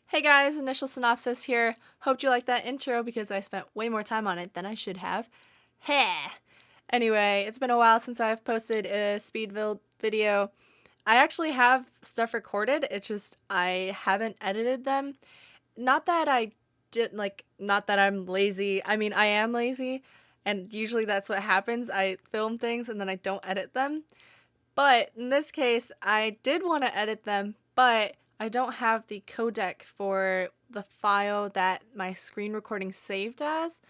Hey guys, InitialSynopsis here. Hoped you liked that intro because I spent way more time on it than I should have. Heh! Anyway, it's been a while since I've posted a speed build video. I actually have stuff recorded, it's just I haven't edited them. Not that I not that I'm lazy. I mean, I am lazy, and usually that's what happens. I film things and then I don't edit them. But in this case, I did want to edit them, but I don't have the codec for the file that my screen recording saved as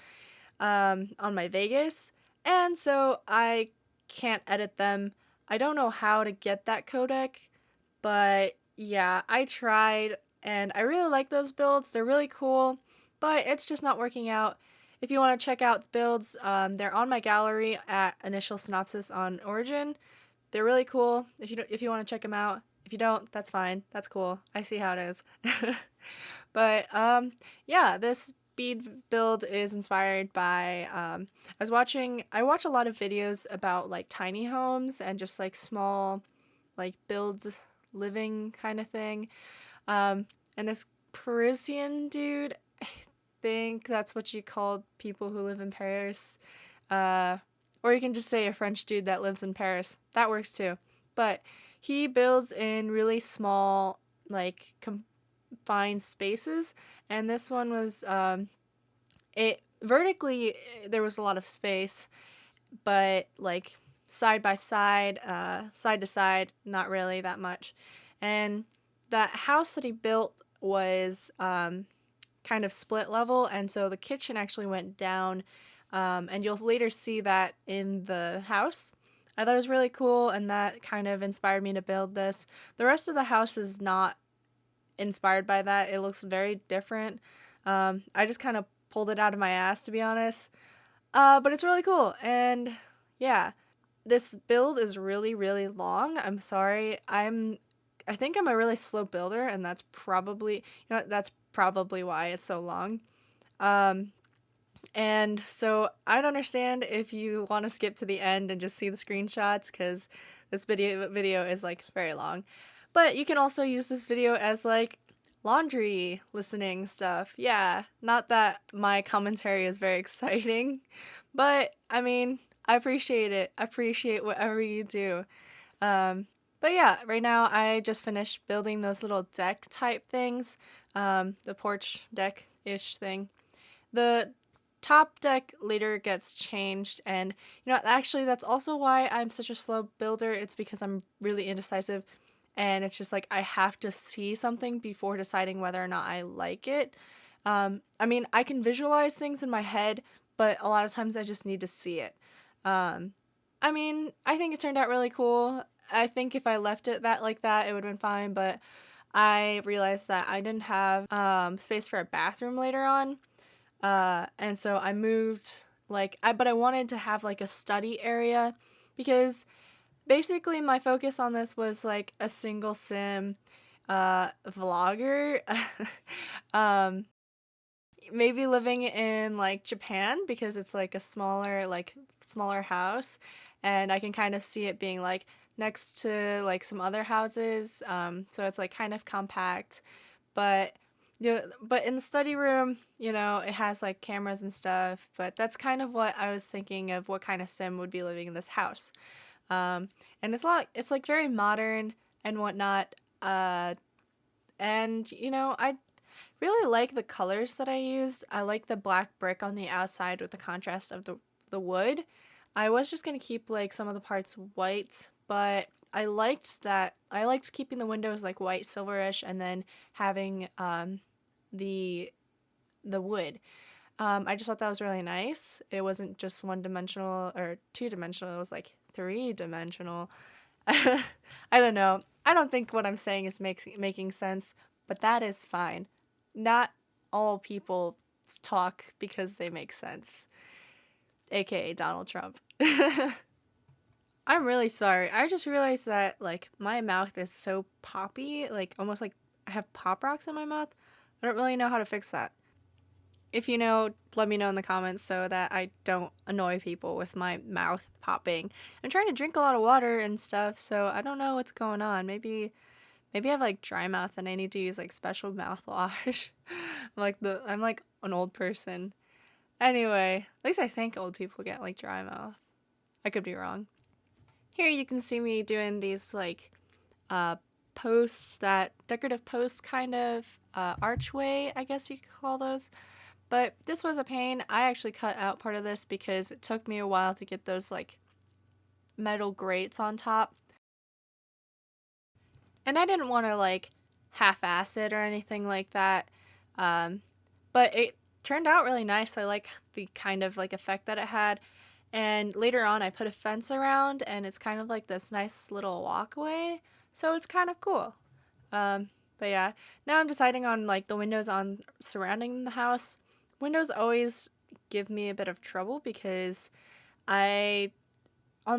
on my Vegas, and so I can't edit them. I don't know how to get that codec, but yeah, I tried, and I really like those builds. They're really cool, but it's just not working out. If you want to check out the builds, they're on my gallery at InitialSynopsis on Origin. They're really cool if you want to check them out. If you don't, that's fine. That's cool. I see how it is. But yeah, this speed build is inspired by I watch a lot of videos about like tiny homes and just like small like build living kind of thing. And this Parisian dude, I think that's what you call people who live in Paris. Or you can just say a French dude that lives in Paris. That works too. But he builds in really small, like, confined spaces. And this one was, it vertically, there was a lot of space, but like side by side, side to side, not really that much. And that house that he built was kind of split level, and so the kitchen actually went down. And you'll later see that in the house. I thought it was really cool, and that kind of inspired me to build this. The rest of the house is not inspired by that. It looks very different. I just kind of pulled it out of my ass, to be honest. But it's really cool, and yeah. This build is really, really long. I'm sorry. I think I'm a really slow builder, and that's probably, that's probably why it's so long. And so I'd understand if you want to skip to the end and just see the screenshots, because this video is like very long. But you can also use this video as like laundry listening stuff. Yeah, not that my commentary is very exciting, but I mean, I appreciate it. I appreciate whatever you do. But yeah, right now I just finished building those little deck type things, the porch deck-ish thing. The top deck later gets changed, and actually that's also why I'm such a slow builder. It's because I'm really indecisive, and it's just like I have to see something before deciding whether or not I like it. I mean, I can visualize things in my head, but a lot of times I just need to see it. I mean, I think it turned out really cool. I think if I left it like that, it would have been fine, but I realized that I didn't have space for a bathroom later on. And so I moved, but I wanted to have like a study area, because basically my focus on this was like a single sim vlogger. Maybe living in like Japan, because it's like a smaller house, and I can kind of see it being like next to like some other houses. So it's like kind of compact, but but in the study room, it has like cameras and stuff, but that's kind of what I was thinking of, what kind of sim would be living in this house. And it's like very modern and whatnot. And I really like the colors that I used. I like the black brick on the outside with the contrast of the wood. I was just gonna keep like some of the parts white, but I liked keeping the windows like white silverish, and then having the wood. I just thought that was really nice. It wasn't just one-dimensional or two-dimensional, it was like three-dimensional. I don't know. I don't think what I'm saying is making sense, but that is fine. Not all people talk because they make sense. AKA Donald Trump. I'm really sorry. I just realized that like my mouth is so poppy, like almost like I have pop rocks in my mouth. I don't really know how to fix that. If you know, let me know in the comments so that I don't annoy people with my mouth popping. I'm trying to drink a lot of water and stuff, so I don't know what's going on. Maybe Maybe I have like dry mouth and I need to use like special mouthwash. I'm like an old person. Anyway, at least I think old people get like dry mouth. I could be wrong. Here you can see me doing these like posts, that decorative post kind of archway, I guess you could call those. But this was a pain. I actually cut out part of this because it took me a while to get those like metal grates on top. And I didn't want to like half-ass it or anything like that. But it turned out really nice. I like the kind of like effect that it had. And later on I put a fence around and it's kind of like this nice little walkway. So it's kind of cool. But yeah, now I'm deciding on like the windows on surrounding the house. Windows always give me a bit of trouble because on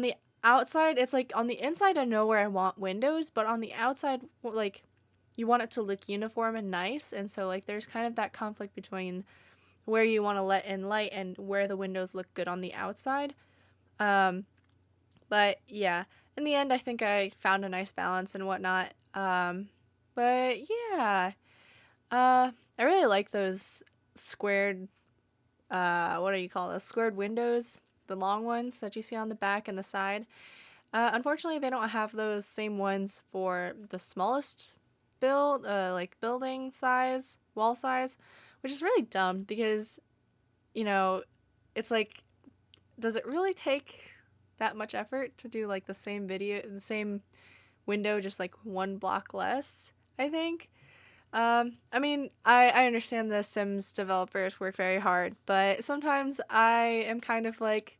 the outside, it's like on the inside I know where I want windows, but on the outside, like, you want it to look uniform and nice, and so like there's kind of that conflict between where you want to let in light and where the windows look good on the outside. But yeah, in the end I think I found a nice balance and whatnot. But yeah, I really like those squared, what do you call those, squared windows, the long ones that you see on the back and the side. Unfortunately, they don't have those same ones for the smallest building size, wall size, which is really dumb because, you know, it's like, does it really take that much effort to do like the same window, just like one block less, I think? I mean, I understand the Sims developers work very hard, but sometimes I am kind of like,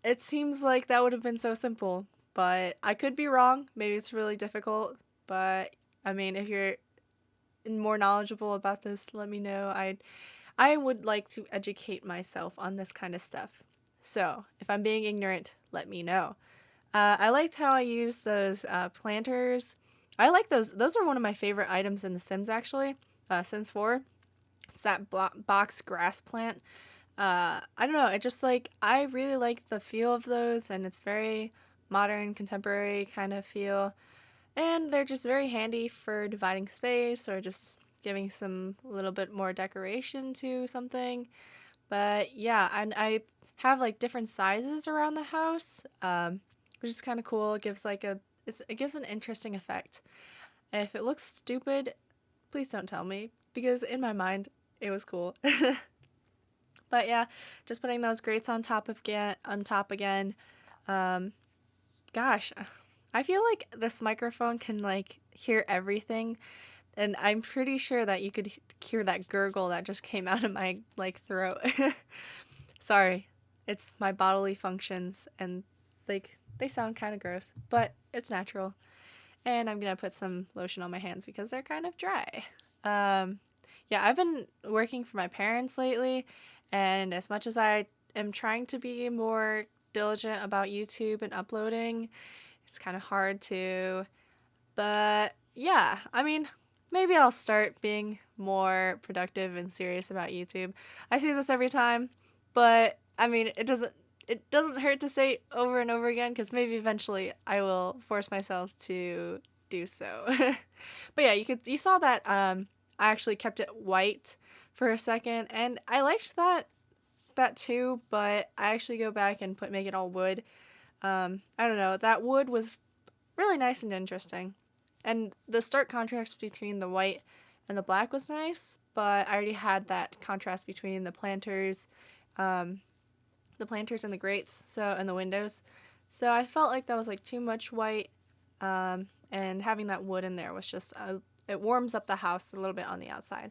it seems like that would have been so simple, but I could be wrong. Maybe it's really difficult, but I mean, if you're more knowledgeable about this, let me know. I would like to educate myself on this kind of stuff. So, if I'm being ignorant, let me know. I liked how I used those planters. I like those. Those are one of my favorite items in The Sims, actually. Sims 4. It's that box grass plant. I don't know. It just like, I really like the feel of those, and it's very modern, contemporary kind of feel. And they're just very handy for dividing space or just giving some little bit more decoration to something. But yeah, and I have like different sizes around the house, which is kind of cool. It gives like it gives an interesting effect. If it looks stupid, please don't tell me, because in my mind it was cool. But yeah, just putting those grates on top again. Gosh, I feel like this microphone can like hear everything, and I'm pretty sure that you could hear that gurgle that just came out of my like throat. Sorry, it's my bodily functions, and like they sound kind of gross, but it's natural. And I'm gonna put some lotion on my hands because they're kind of dry. Yeah, I've been working for my parents lately, and as much as I am trying to be more diligent about YouTube and uploading, it's kind of hard to. But yeah, I mean, maybe I'll start being more productive and serious about YouTube. I say this every time, but I mean, it doesn't hurt to say it over and over again, because maybe eventually I will force myself to do so. But yeah, you saw that I actually kept it white for a second, and I liked that too, but I actually go back and make it all wood. I don't know, that wood was really nice and interesting. And the stark contrast between the white and the black was nice, but I already had that contrast between the planters and the grates, and the windows. So I felt like that was like too much white, and having that wood in there was just, it warms up the house a little bit on the outside.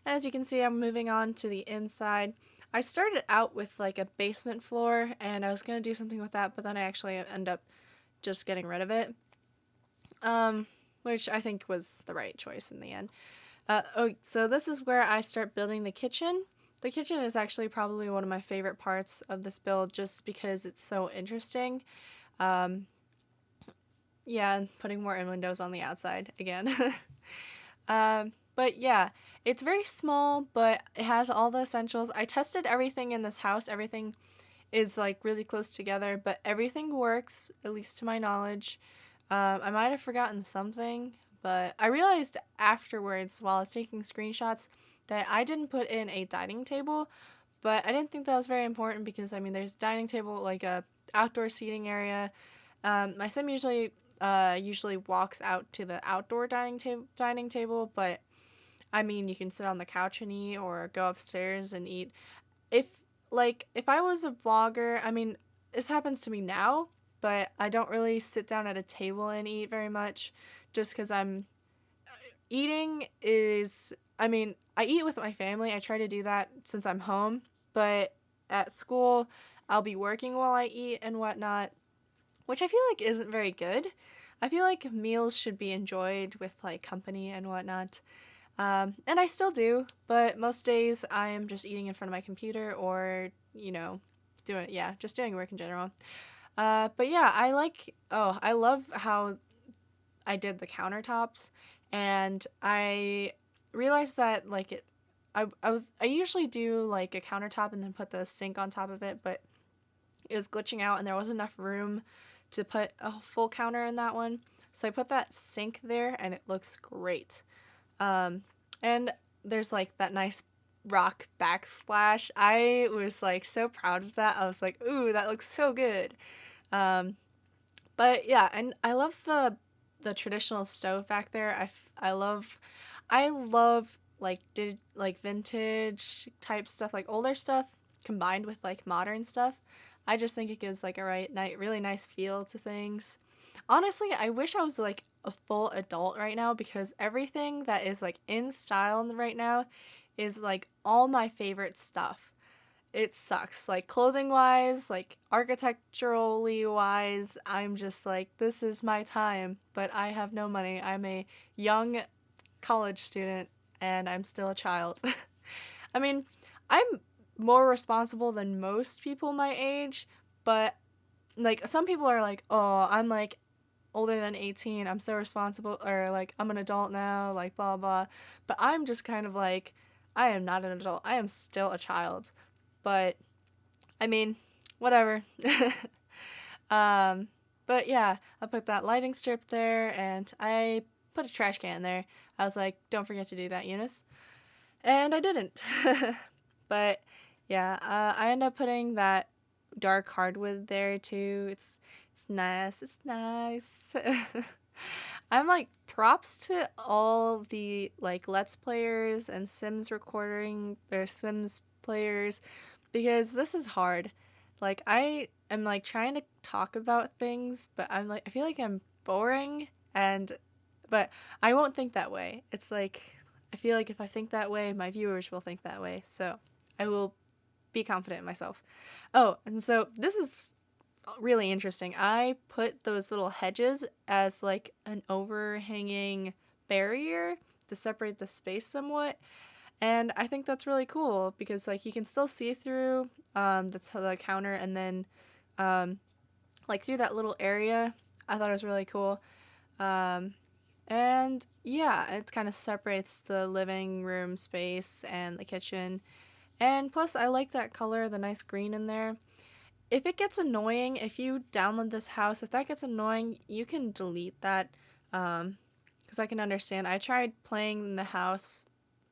As you can see, I'm moving on to the inside. I started out with like a basement floor, and I was going to do something with that, but then I actually end up just getting rid of it, which I think was the right choice in the end. So this is where I start building the kitchen. The kitchen is actually probably one of my favorite parts of this build, just because it's so interesting. Yeah, and putting more windows on the outside again. But yeah, it's very small, but it has all the essentials. I tested everything in this house. Everything is like really close together, but everything works, at least to my knowledge. I might have forgotten something, but I realized afterwards while I was taking screenshots that I didn't put in a dining table, but I didn't think that was very important because, I mean, there's a dining table, like a outdoor seating area. My sim usually walks out to the outdoor dining table, but I mean, you can sit on the couch and eat or go upstairs and eat. If if I was a vlogger, I mean, this happens to me now, but I don't really sit down at a table and eat very much just cuz I'm eating is I mean, I eat with my family. I try to do that since I'm home, but at school, I'll be working while I eat and whatnot, which I feel like isn't very good. I feel like meals should be enjoyed with like company and whatnot. And I still do, but most days I am just eating in front of my computer or, just doing work in general. But yeah, I love how I did the countertops, and I realized that I usually do like a countertop and then put the sink on top of it, but it was glitching out and there wasn't enough room to put a full counter in that one. So I put that sink there and it looks great. And there's like that nice rock backsplash. I was like so proud of that. I was like, ooh, that looks so good. But yeah, and I love the traditional stove back there. I love like vintage type stuff, like older stuff combined with like modern stuff. I just think it gives like really nice feel to things. Honestly, I wish I was like a full adult right now because everything that is like in style right now is like all my favorite stuff. It sucks. Like clothing wise, like architecturally wise, I'm just like, this is my time, but I have no money. I'm a young college student and I'm still a child. I mean, I'm more responsible than most people my age, but like some people are like, oh, I'm like older than 18, I'm so responsible, or like I'm an adult now, like blah blah. But I'm just kind of like, I am not an adult. I am still a child. But I mean, whatever. um, but yeah, I put that lighting strip there and I put a trash can there. I was like, don't forget to do that, Eunice. And I didn't. But yeah, I ended up putting that dark hardwood there too. It's nice. It's nice. I'm like props to all the like Let's Players and Sims recording or Sims players because this is hard. Like I am like trying to talk about things, but I feel like I'm boring but I won't think that way. It's like I feel like if I think that way, my viewers will think that way. So I will be confident in myself. Oh, and so this is really interesting. I put those little hedges as like an overhanging barrier to separate the space somewhat. And I think that's really cool because like you can still see through the counter and then like through that little area. I thought it was really cool. And yeah, it kind of separates the living room space and the kitchen. And plus, I like that color, the nice green in there. If it gets annoying, if you download this house, if that gets annoying, you can delete that. Because I can understand. I tried playing the house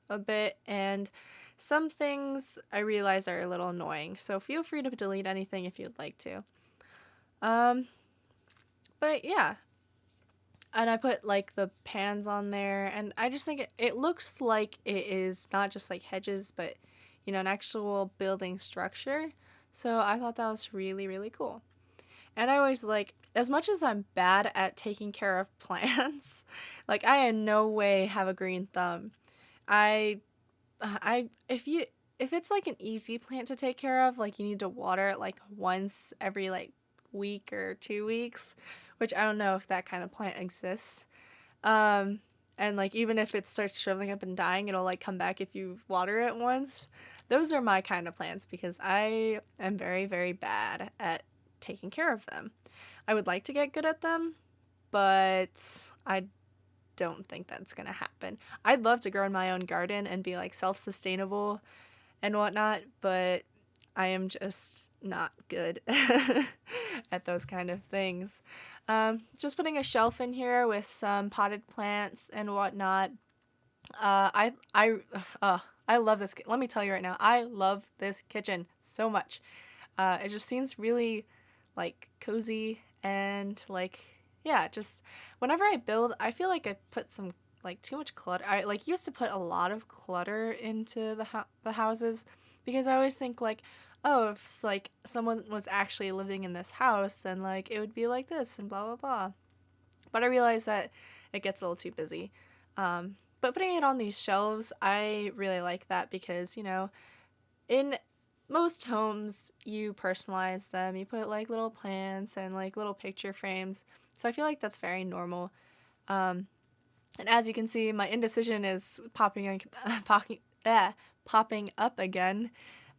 a bit, and some things I realize are a little annoying. So feel free to delete anything if you'd like to. But yeah. And I put like the pans on there, and I just think it looks like it is not just like hedges, but an actual building structure. So I thought that was really, really cool. And I always like, as much as I'm bad at taking care of plants, like I in no way have a green thumb. If it's like an easy plant to take care of, like you need to water it like once every like week or 2 weeks, which I don't know if that kind of plant exists. And like even if it starts shriveling up and dying, it'll like come back if you water it once. Those are my kind of plants because I am very, very bad at taking care of them. I would like to get good at them, but I don't think that's gonna happen. I'd love to grow in my own garden and be like self-sustainable and whatnot, but I am just not good at those kind of things. Just putting a shelf in here with some potted plants and whatnot. I love this. Let me tell you right now, I love this kitchen so much. It just seems really like cozy and like yeah, just whenever I build, I feel like I put some like too much clutter. I like used to put a lot of clutter into the houses because I always think like, oh, if like someone was actually living in this house, then like it would be like this and blah blah blah. But I realized that it gets a little too busy. But putting it on these shelves, I really like that because, you know, in most homes, you personalize them. You put like little plants and like little picture frames. So I feel like that's very normal. Um, and as you can see, my indecision is popping up again.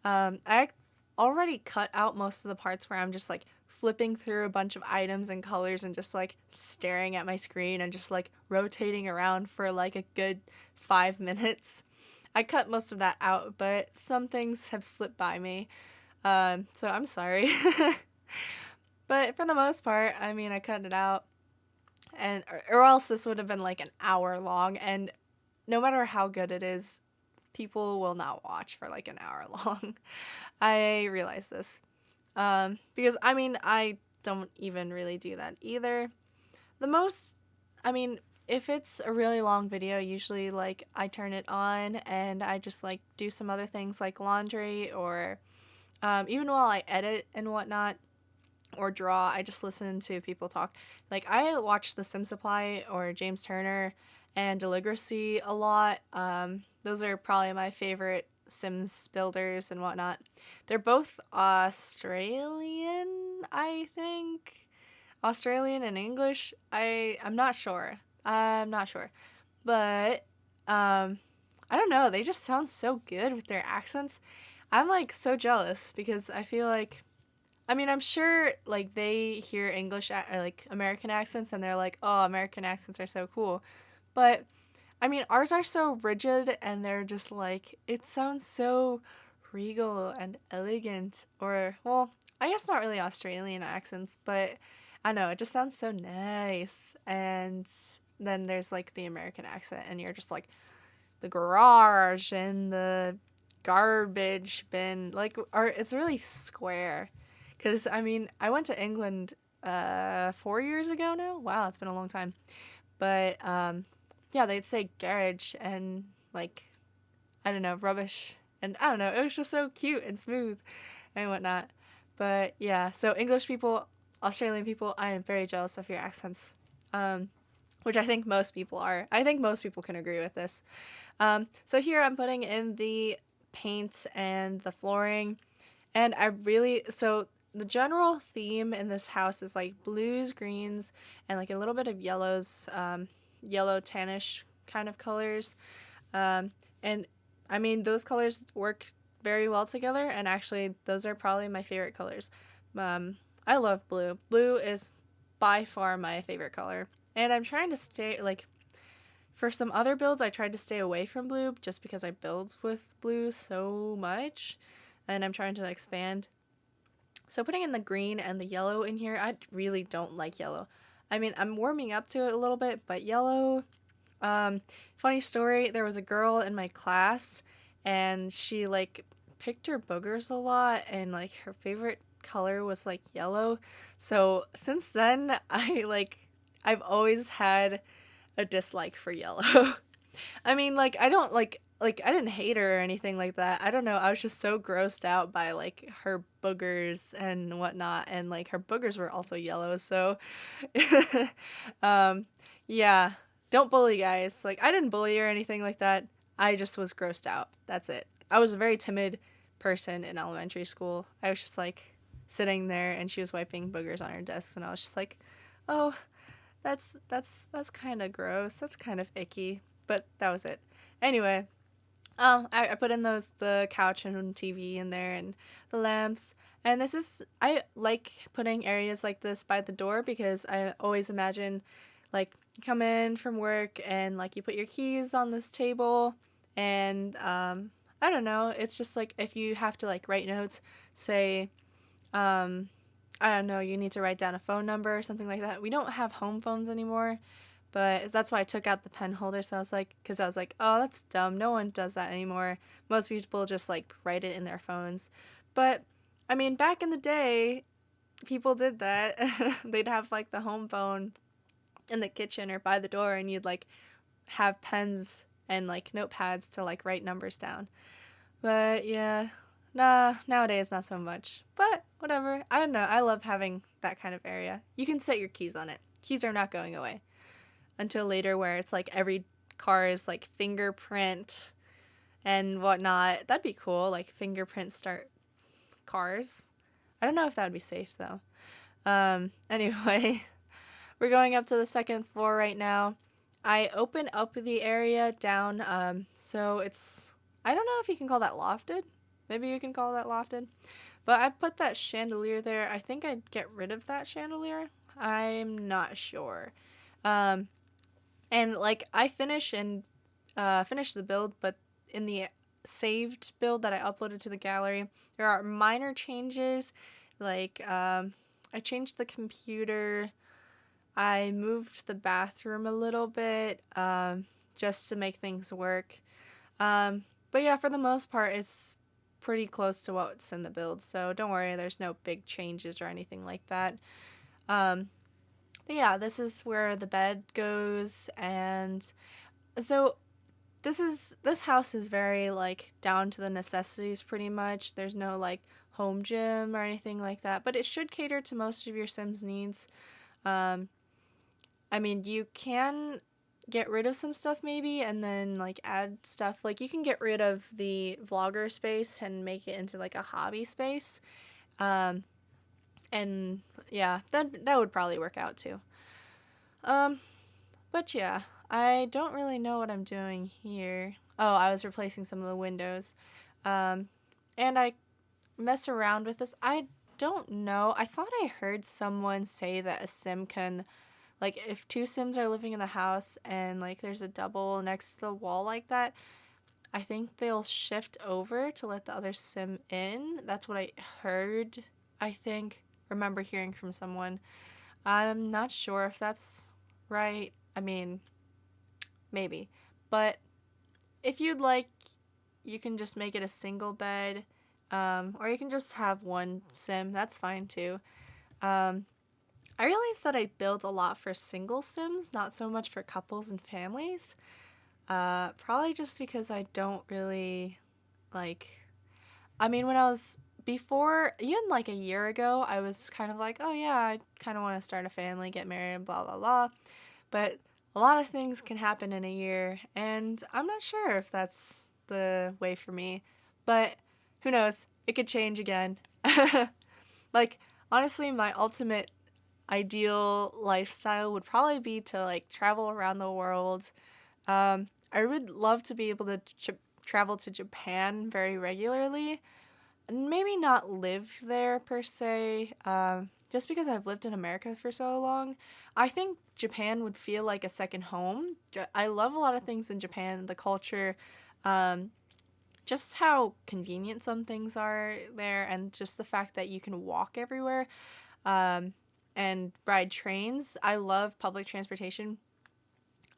I already cut out most of the parts where I'm just like flipping through a bunch of items and colors and just like staring at my screen and just like rotating around for like a good 5 minutes. I cut most of that out, but some things have slipped by me. So I'm sorry. But for the most part, I mean, I cut it out. And or else this would have been like an hour long, and no matter how good it is, people will not watch for like an hour long. I realize this. Because I mean, I don't even really do that either. The most, I mean, if it's a really long video, usually like I turn it on and I just like do some other things like laundry or even while I edit and whatnot or draw, I just listen to people talk. Like I watch The Sim Supply or James Turner and Deligracy a lot. Those are probably my favorite Sims builders and whatnot. They're both Australian, I think. Australian and English. I'm not sure. I'm not sure. But I don't know, they just sound so good with their accents. I'm like so jealous because I feel like I mean, I'm sure like they hear English like American accents and they're like, "Oh, American accents are so cool." But I mean, ours are so rigid and they're just like it sounds so regal and elegant or well, I guess not really Australian accents, but I know it just sounds so nice. And then there's like the American accent and you're just like the garage and the garbage bin like are it's really square. Because, I mean, I went to England 4 years ago now. Wow, it's been a long time. But, yeah, they'd say garage and, like, I don't know, rubbish. And I don't know, it was just so cute and smooth and whatnot. But, yeah, so English people, Australian people, I am very jealous of your accents. Which I think most people are. I think most people can agree with this. So here I'm putting in the paint and the flooring. And I really, so the general theme in this house is like blues, greens, and like a little bit of yellows, yellow tannish kind of colors. And I mean, those colors work very well together, and actually, those are probably my favorite colors. I love blue. Blue is by far my favorite color. And I'm trying to stay, like, for some other builds, I tried to stay away from blue just because I build with blue so much, and I'm trying to expand. So putting in the green and the yellow in here, I really don't like yellow. I mean, I'm warming up to it a little bit, but yellow, funny story, there was a girl in my class, and she, like, picked her boogers a lot, and, like, her favorite color was, like, yellow. So since then, I've always had a dislike for yellow. I mean, like, I don't, like, I didn't hate her or anything like that. I don't know. I was just so grossed out by, like, her boogers and whatnot. And, like, her boogers were also yellow. So, yeah. Don't bully, guys. Like, I didn't bully or anything like that. I just was grossed out. That's it. I was a very timid person in elementary school. I was just, like, sitting there and she was wiping boogers on her desk. And I was just like, oh, that's kind of gross. That's kind of icky. But that was it. Anyway. I put in the couch and TV in there and the lamps. And I like putting areas like this by the door because I always imagine, like, you come in from work and, like, you put your keys on this table and, I don't know, it's just, like, if you have to, like, write notes, say, I don't know, you need to write down a phone number or something like that. We don't have home phones anymore, but that's why I took out the pen holder. So I was like, because I was like, oh, that's dumb. No one does that anymore. Most people just like write it in their phones. But I mean, back in the day, people did that. They'd have like the home phone in the kitchen or by the door, and you'd like have pens and like notepads to like write numbers down. But yeah, nah, nowadays not so much. But whatever. I don't know. I love having that kind of area. You can set your keys on it. Keys are not going away until later, where it's like every car is like fingerprint and whatnot. That'd be cool. Like fingerprint start cars. I don't know if that would be safe though. Anyway, we're going up to the second floor right now. I open up the area down, so it's, I don't know if you can call that lofted. Maybe you can call that lofted. But I put that chandelier there. I think I'd get rid of that chandelier. I'm not sure. And like I finished the build, but in the saved build that I uploaded to the gallery, there are minor changes. Like I changed the computer. I moved the bathroom a little bit just to make things work. But yeah, for the most part, it's pretty close to what's in the build. So don't worry, there's no big changes or anything like that. But yeah, this is where the bed goes. And so this house is very like down to the necessities pretty much. There's no like home gym or anything like that, but it should cater to most of your Sims needs. I mean, you can get rid of some stuff maybe and then like add stuff. Like you can get rid of the vlogger space and make it into like a hobby space. And yeah, that would probably work out too. But yeah, I don't really know what I'm doing here. Oh, I was replacing some of the windows. And I mess around with this. I don't know. I thought I heard someone say that a sim can, like, if two Sims are living in the house and, like, there's a double next to the wall like that, I think they'll shift over to let the other Sim in. That's what I heard, I think. Remember hearing from someone. I'm not sure if that's right. I mean, maybe. But if you'd like, you can just make it a single bed, or you can just have one Sim. That's fine, too. I realized that I build a lot for single Sims, not so much for couples and families. Probably just because I don't really, like, I mean, when I was, before, even like a year ago, I was kind of like, oh yeah, I kind of want to start a family, get married, blah, blah, blah. But a lot of things can happen in a year, and I'm not sure if that's the way for me. But who knows? It could change again. Like, honestly, my ultimate ideal lifestyle would probably be to like travel around the world. I would love to be able to travel to Japan very regularly, and maybe not live there per se. Just because I've lived in America for so long, I think Japan would feel like a second home. I love a lot of things in Japan, the culture, just how convenient some things are there, and just the fact that you can walk everywhere. And ride trains. I love public transportation.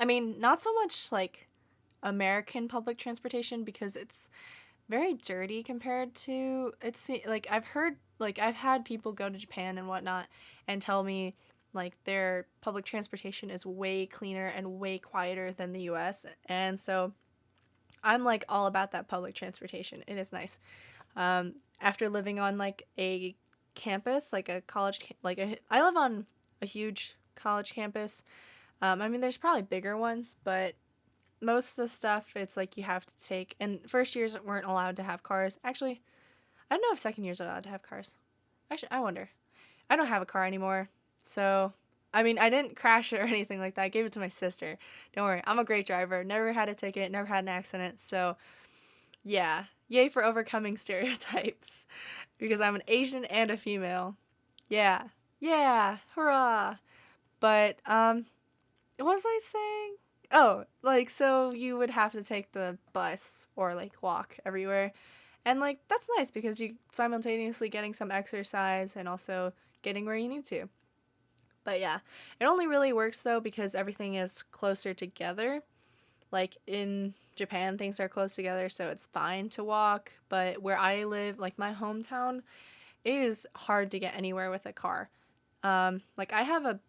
I mean, not so much like American public transportation because it's very dirty compared to, it's like I've heard, like I've had people go to Japan and whatnot and tell me like their public transportation is way cleaner and way quieter than the US. And so I'm like all about that public transportation. It is nice. After living on like a campus, like a college, I live on a huge college campus. I mean, there's probably bigger ones, but most of the stuff, it's like you have to take, and first years weren't allowed to have cars. Actually, I don't know if second years are allowed to have cars. Actually, I wonder. I don't have a car anymore, so, I mean, I didn't crash it or anything like that. I gave it to my sister. Don't worry, I'm a great driver. Never had a ticket, never had an accident, so, yeah. Yay for overcoming stereotypes. Because I'm an Asian and a female. Yeah. Yeah. Hurrah. But, what was I saying? Oh, like, so you would have to take the bus or, like, walk everywhere. And, like, that's nice because you're simultaneously getting some exercise and also getting where you need to. But yeah, it only really works though because everything is closer together. Like in Japan, things are close together, so it's fine to walk. But where I live, like my hometown, it is hard to get anywhere with a car. Like I have a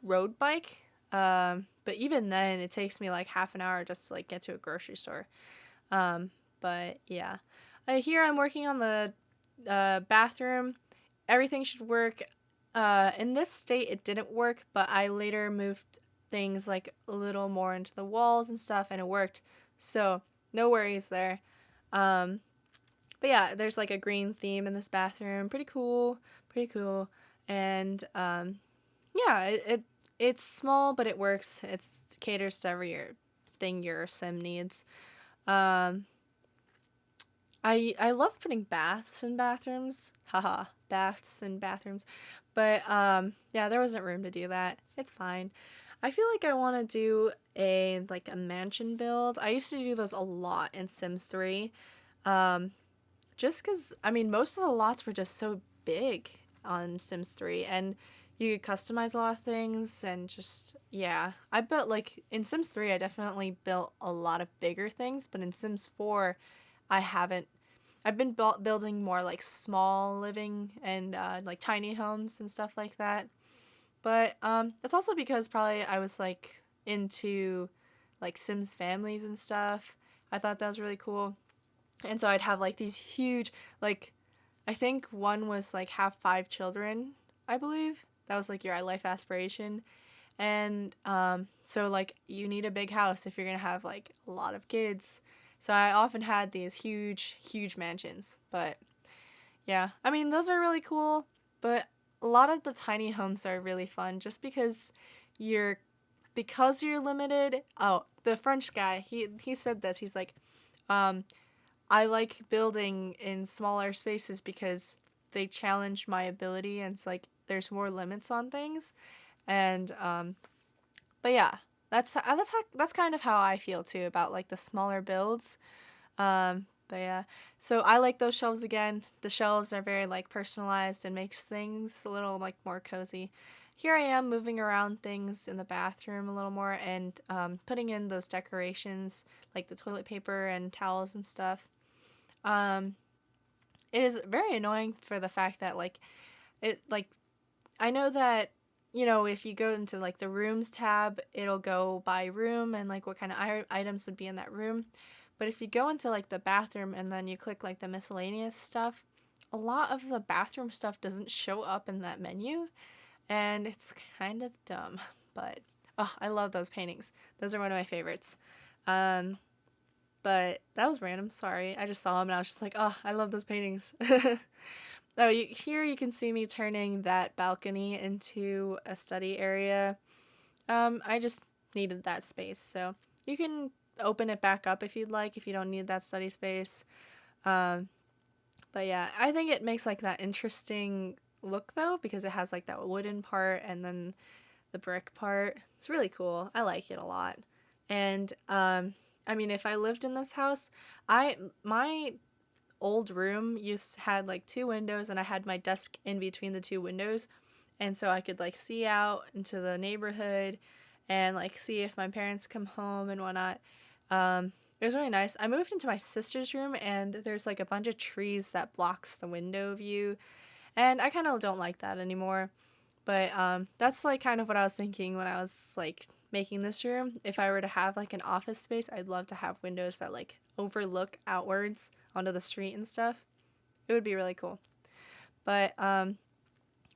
road bike, but even then it takes me like half an hour just to like get to a grocery store. But yeah, here I'm working on the bathroom. Everything should work. In this state it didn't work, but I later moved things like a little more into the walls and stuff, and it worked. So no worries there. But yeah, there's like a green theme in this bathroom. Pretty cool. Pretty cool. And yeah, it's small, but it works. It caters to every thing your sim needs. I love putting baths in bathrooms. Haha, baths in bathrooms. But yeah, there wasn't room to do that. It's fine. I feel like I want to do a mansion build. I used to do those a lot in Sims 3. Just because, I mean, most of the lots were just so big on Sims 3, and you could customize a lot of things, and just, yeah. I built, like, in Sims 3, I definitely built a lot of bigger things, but in Sims 4, I haven't. I've been building more, like, small living and, like, tiny homes and stuff like that. But, it's also because probably I was, like, into, like, Sims families and stuff. I thought that was really cool. And so I'd have, like, these huge, like, I think one was, like, have 5 children, I believe. That was, like, your life aspiration. And, so, like, you need a big house if you're gonna have, like, a lot of kids. So I often had these huge, huge mansions. But, yeah. I mean, those are really cool, but a lot of the tiny homes are really fun just because you're limited. Oh, the French guy, he said this. He's like, I like building in smaller spaces because they challenge my ability, and it's like there's more limits on things. And but yeah, that's kind of how I feel too about like the smaller builds. But yeah, so I like those shelves again. The shelves are very like personalized and makes things a little like more cozy. Here I am moving around things in the bathroom a little more, and putting in those decorations like the toilet paper and towels and stuff. It is very annoying for the fact that I know that, if you go into like the rooms tab, it'll go by room and like what kind of items would be in that room. But if you go into like the bathroom and then you click like the miscellaneous stuff, a lot of the bathroom stuff doesn't show up in that menu, and it's kind of dumb. But oh, I love those paintings. Those are one of my favorites. But that was random. Sorry. I just saw them and I was just like, oh, I love those paintings. Oh, here you can see me turning that balcony into a study area. I just needed that space. So you can open it back up if you'd like, if you don't need that study space. But yeah, I think it makes like that interesting look though, because it has like that wooden part and then the brick part. It's really cool. I like it a lot. And, I mean, if I lived in this house, my old room had like 2 windows, and I had my desk in between the 2 windows, and so I could like see out into the neighborhood and like see if my parents come home and whatnot. It was really nice. I moved into my sister's room, and there's like a bunch of trees that blocks the window view, and I kind of don't like that anymore. But that's like kind of what I was thinking when I was like making this room. If I were to have like an office space, I'd love to have windows that like overlook outwards onto the street and stuff. It would be really cool. But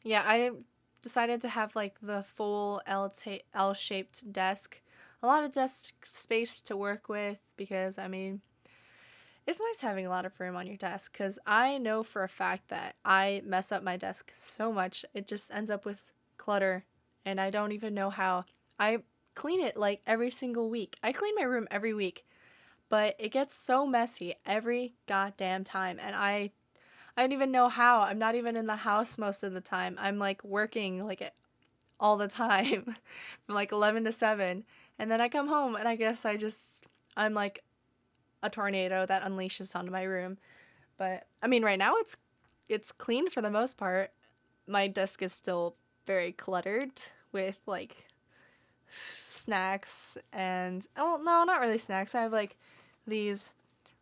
yeah, I decided to have like the full L-shaped desk. A lot of desk space to work with, because I mean, it's nice having a lot of room on your desk, because I know for a fact that I mess up my desk so much. It just ends up with clutter, and I don't even know how. I clean it like every single week. I clean my room every week, but it gets so messy every goddamn time, and I don't even know how. I'm not even in the house most of the time. I'm like working like all the time from like 11 to 7, and then I come home and I guess I'm like a tornado that unleashes onto my room. But I mean, right now it's clean for the most part. my desk is still very cluttered with like snacks and, oh no, not really snacks. I have like these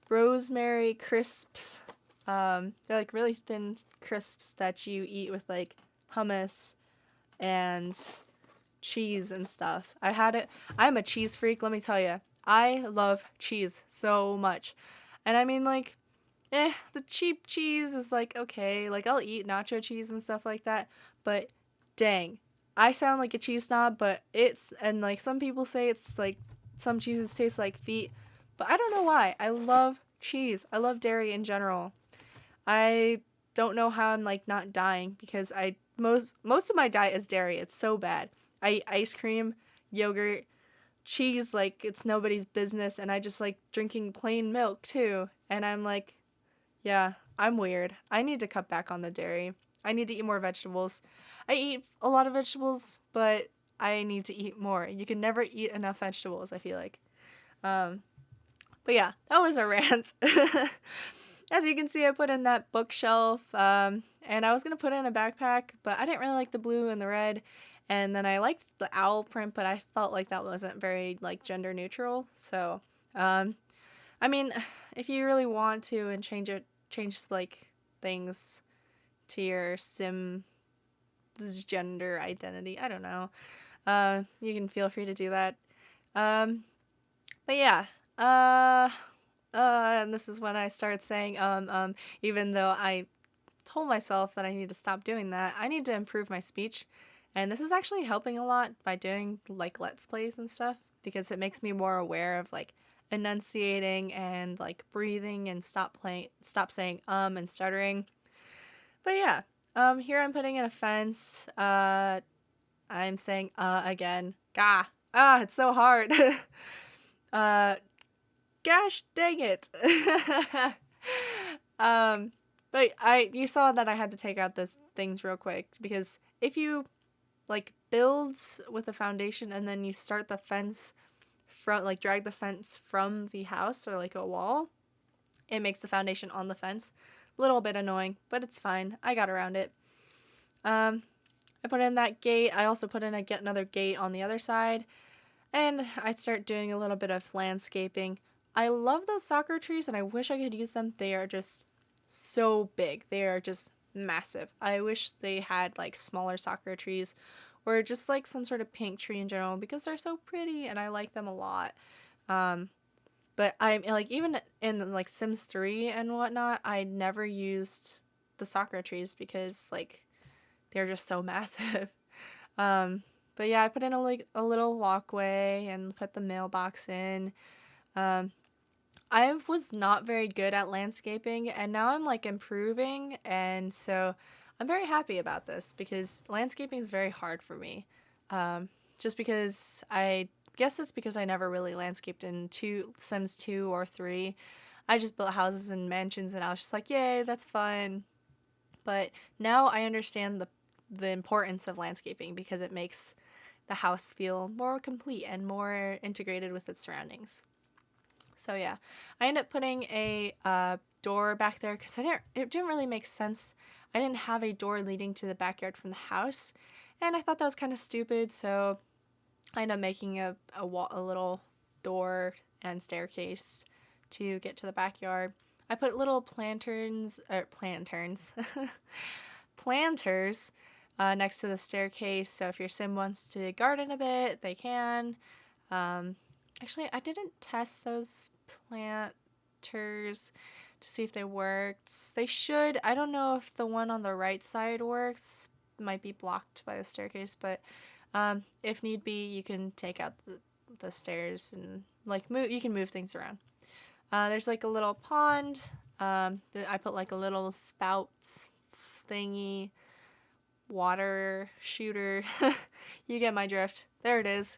rosemary crisps. They're like really thin crisps that you eat with like hummus and cheese and stuff. I had it. I'm a cheese freak, let me tell you. I love cheese so much. And I mean, like, the cheap cheese is like okay. Like, I'll eat nacho cheese and stuff like that. But dang, I sound like a cheese snob, but and like some people say it's like some cheeses taste like feet. But I don't know why. I love cheese. I love dairy in general. I don't know how I'm like not dying because most of my diet is dairy. It's so bad. I eat ice cream, yogurt, cheese like it's nobody's business, and I just like drinking plain milk too. And I'm like, yeah, I'm weird. I need to cut back on the dairy. I need to eat more vegetables. I eat a lot of vegetables, but I need to eat more. You can never eat enough vegetables, I feel like. But yeah, that was a rant. As you can see, I put in that bookshelf, and I was going to put in a backpack, but I didn't really like the blue and the red. And then I liked the owl print, but I felt like that wasn't very, like, gender neutral. So, I mean, if you really want to and change, like, things to your Sim's gender identity, I don't know, you can feel free to do that. But yeah, and this is when I started saying, even though I told myself that I need to stop doing that, I need to improve my speech. And this is actually helping a lot by doing like Let's Plays and stuff, because it makes me more aware of like enunciating and like breathing and stop saying and stuttering. But yeah, here I'm putting in a fence. I'm saying again. Gah. It's so hard. Gosh dang it. But you saw that I had to take out those things real quick, because if you like builds with a foundation and then you start the fence drag the fence from the house or like a wall, it makes the foundation on the fence. A little bit annoying, but it's fine. I got around it. I put in that gate. I also put in another gate on the other side, and I start doing a little bit of landscaping. I love those soccer trees and I wish I could use them. They are just so big. They are just massive. I wish they had like smaller sakura trees or just like some sort of pink tree in general, because they're so pretty and I like them a lot. But I'm like, even in like Sims 3 and whatnot, I never used the sakura trees because like they're just so massive. But yeah, I put in a little walkway and put the mailbox in. I was not very good at landscaping, and now I'm like improving, and so I'm very happy about this because landscaping is very hard for me. Just because I guess it's because I never really landscaped in Sims 2 or 3. I just built houses and mansions and I was just like, yay, that's fun. But now I understand the importance of landscaping because it makes the house feel more complete and more integrated with its surroundings. So yeah, I ended up putting a door back there because it didn't really make sense. I didn't have a door leading to the backyard from the house, and I thought that was kind of stupid, so I ended up making a little door and staircase to get to the backyard. I put little planters next to the staircase, so if your sim wants to garden a bit, they can. Actually, I didn't test those planters to see if they worked. They should. I don't know if the one on the right side works. It might be blocked by the staircase, but if need be, you can take out the stairs and like you can move things around. There's like a little pond. I put like a little spout thingy, water shooter. You get my drift. There it is.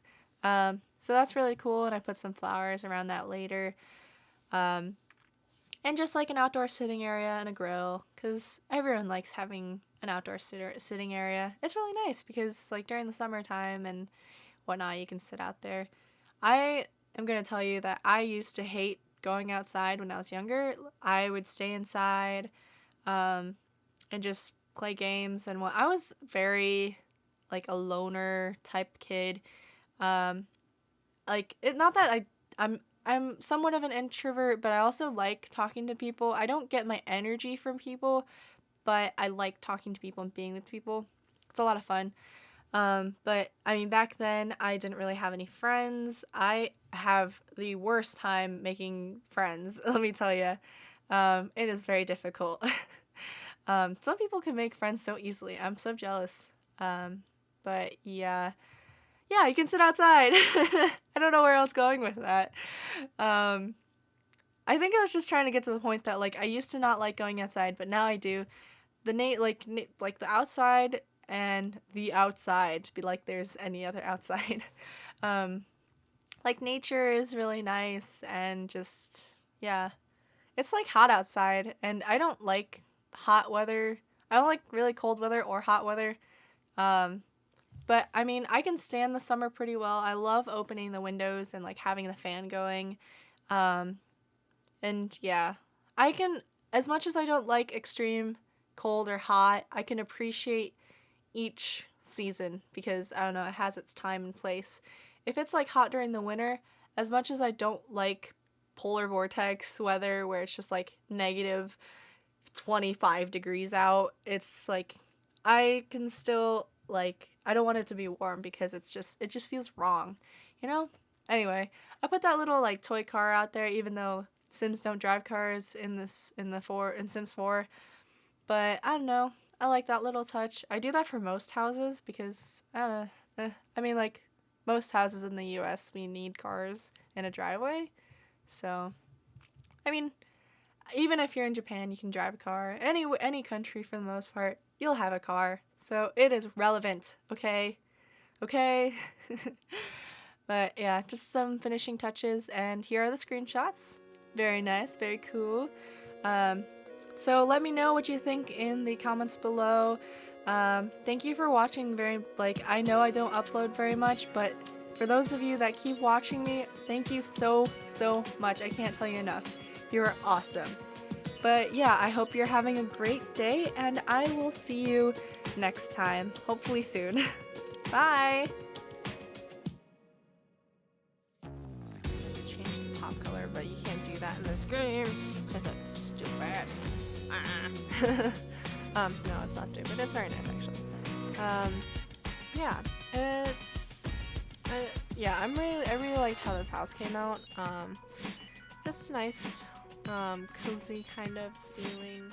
So that's really cool, and I put some flowers around that later. And just like an outdoor sitting area and a grill, because everyone likes having an outdoor sitting area. It's really nice because like during the summertime and whatnot, you can sit out there. I am going to tell you that I used to hate going outside when I was younger. I would stay inside and just play games and what. I was very like a loner type kid. Like not that I'm somewhat of an introvert, but I also like talking to people. I don't get my energy from people, but I like talking to people and being with people. It's a lot of fun. But I mean, back then I didn't really have any friends. I have the worst time making friends, let me tell you. It is very difficult. Some people can make friends so easily. I'm so jealous. But yeah, you can sit outside. I don't know where else going with that. I think I was just trying to get to the point that like I used to not like going outside, but now I do. Like the outside and the outside, to be like there's any other outside. Like nature is really nice and just yeah. It's like hot outside and I don't like hot weather. I don't like really cold weather or hot weather. But I mean, I can stand the summer pretty well. I love opening the windows and like having the fan going. And yeah, I can, as much as I don't like extreme cold or hot, I can appreciate each season because I don't know, it has its time and place. If it's like hot during the winter, as much as I don't like polar vortex weather where it's just like negative 25 degrees out, it's like I can still like, I don't want it to be warm because it just feels wrong, you know? Anyway, I put that little like toy car out there even though Sims don't drive cars in Sims 4. But I don't know. I like that little touch. I do that for most houses because I don't know. I mean, like most houses in the US, we need cars in a driveway. So, I mean, even if you're in Japan, you can drive a car. Any country for the most part, you'll have a car. So it is relevant. Okay. But yeah, just some finishing touches, and here are the screenshots. Very nice, very cool. So let me know what you think in the comments below. Thank you for watching. I know I don't upload very much, but for those of you that keep watching me, thank you so much. I can't tell you enough. You're awesome. But yeah, I hope you're having a great day, and I will see you next time, hopefully soon. Bye! Change the top color, but you can't do that in this game because it's stupid. No, it's not stupid. It's very nice, actually. Yeah, I really liked how this house came out. Just nice, cozy kind of feeling.